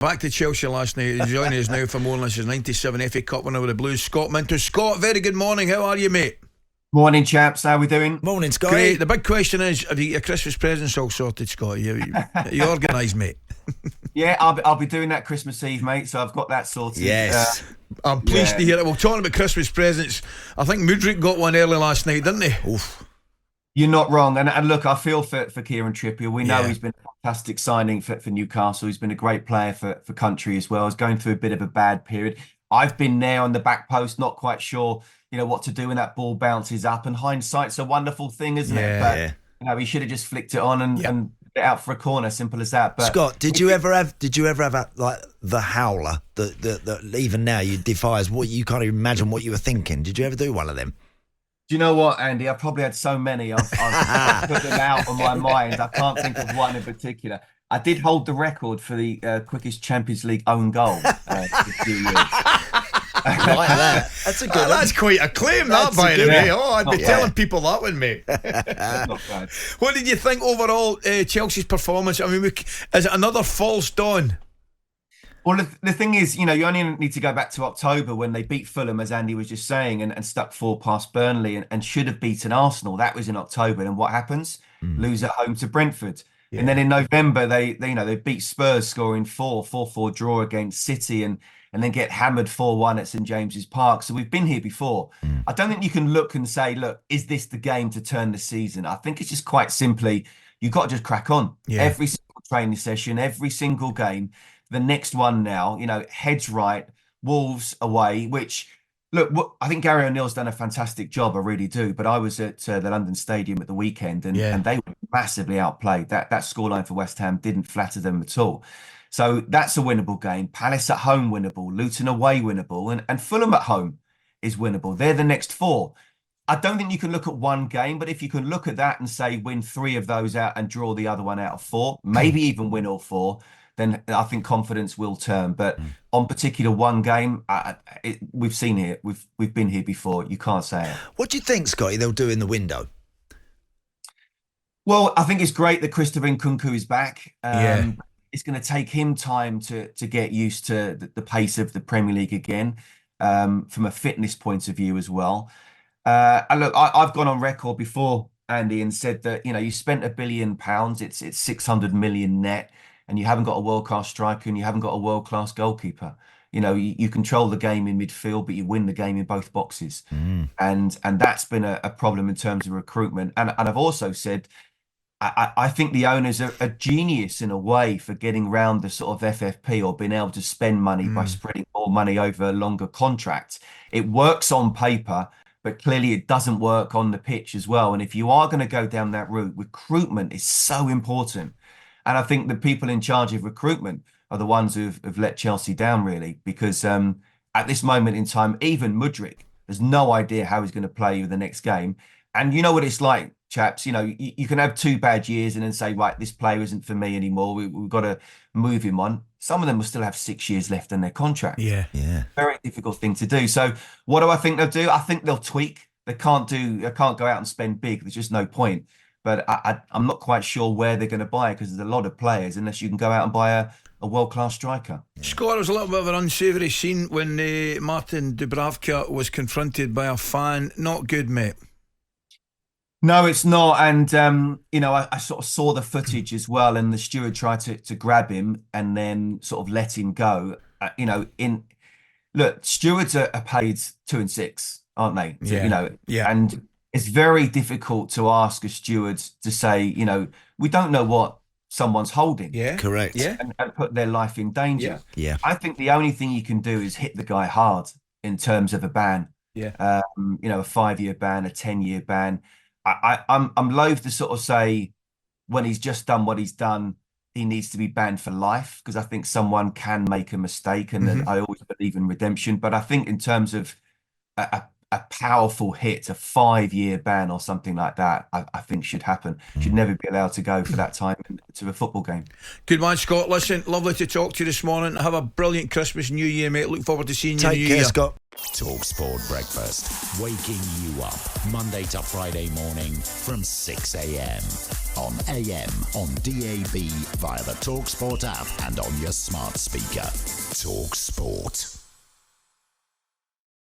Back to Chelsea last night. Joining us now for more on this is 97 FA Cup winner with the Blues, Scott Minto. Scott, very good morning. How are you, mate? Morning, chaps. How we doing? Morning, Scott. Great. The big question is, have you your Christmas presents all sorted, Scott? You organised, mate? Yeah, I'll be doing that Christmas Eve, mate. So I've got that sorted. Yes. I'm pleased to hear it. Well, talking about Christmas presents, I think Mudryk got one early last night, didn't he? Oof. You're not wrong. And look, I feel for Kieran Trippier. We know he's been a fantastic signing for Newcastle. He's been a great player for country as well. He's going through a bit of a bad period. I've been there on the back post, not quite sure, what to do when that ball bounces up. And hindsight's a wonderful thing, isn't it? But he should have just flicked it on and put it out for a corner. Simple as that. But Scott, did you ever have like the howler that even now you defies what you can't even imagine what you were thinking? Did you ever do one of them? Do you know what, Andy? I've probably had so many. I've put them out on my mind. I can't think of one in particular. I did hold the record for the quickest Champions League own goal for a few years. Like that. That's a good one. That's quite a claim, that, by the way. Oh, I'd be telling people that one, mate. Not bad. What did you think overall, Chelsea's performance? I mean, is it another false dawn? Well, the thing is, you only need to go back to October when they beat Fulham, as Andy was just saying, and stuck 4 past Burnley and should have beaten Arsenal. That was in October. And what happens? Lose at home to Brentford. Yeah. And then in November, they beat Spurs, scoring 4-4 draw against City and then get hammered 4-1 at St James's Park. So we've been here before. I don't think you can look and say, look, is this the game to turn the season? I think it's just quite simply, you've got to just crack on. Yeah. Every single training session, every single game. The next one now, heads right, Wolves away, which, look, I think Gary O'Neill's done a fantastic job, I really do. But I was at the London Stadium at the weekend and they were massively outplayed. That scoreline for West Ham didn't flatter them at all. So that's a winnable game. Palace at home winnable, Luton away winnable, and Fulham at home is winnable. They're the next 4. I don't think you can look at one game, but if you can look at that and say win 3 of those out and draw the other one out of 4, maybe even win all 4, then I think confidence will turn. But on particular one game, we've seen it. We've been here before. You can't say it. What do you think, Scotty, they'll do in the window? Well, I think it's great that Christopher Nkunku is back. It's going to take him time to get used to the pace of the Premier League again, from a fitness point of view as well. And look, I've gone on record before, Andy, and said that you spent £1 billion. It's 600 million net. And you haven't got a world-class striker and you haven't got a world-class goalkeeper. You control the game in midfield, but you win the game in both boxes. And that's been a problem in terms of recruitment. And I've also said, I think the owners are a genius in a way for getting around the sort of FFP or being able to spend money by spreading more money over a longer contract. It works on paper, but clearly it doesn't work on the pitch as well. And if you are going to go down that route, recruitment is so important. And I think the people in charge of recruitment are the ones who've let Chelsea down, really, because at this moment in time, even Mudryk has no idea how he's going to play the next game. And you know what it's like, chaps. You can have 2 bad years and then say, right, this player isn't for me anymore. We've got to move him on. Some of them will still have 6 years left in their contract. Yeah. Very difficult thing to do. So what do I think they'll do? I think they'll tweak. They can't go out and spend big. There's just no point. But I'm not quite sure where they're going to buy it because there's a lot of players unless you can go out and buy a world-class striker. Scott, it was a little bit of an unsavoury scene when Martin Dubravka was confronted by a fan. Not good, mate. No, it's not. And, I sort of saw the footage as well, and the steward tried to grab him and then sort of let him go. Look, stewards are paid 2 and 6, aren't they? And it's very difficult to ask a steward to say, we don't know what someone's holding. Yeah, correct. Yeah, and put their life in danger. Yeah. I think the only thing you can do is hit the guy hard in terms of a ban. Yeah. A 5-year ban, a 10-year ban. I'm loath to sort of say when he's just done what he's done, he needs to be banned for life, because I think someone can make a mistake, and I always believe in redemption. But I think in terms of a powerful hit, a 5-year ban or something like that, I think should happen. Should never be allowed to go for that time to a football game. Good man, Scott. Listen, lovely to talk to you this morning. Have a brilliant Christmas and New Year, mate. Look forward to seeing you in the New Year. Scott. talkSPORT Breakfast, waking you up Monday to Friday morning from 6 a.m. on AM, on DAB, via the talkSPORT app and on your smart speaker. talkSPORT.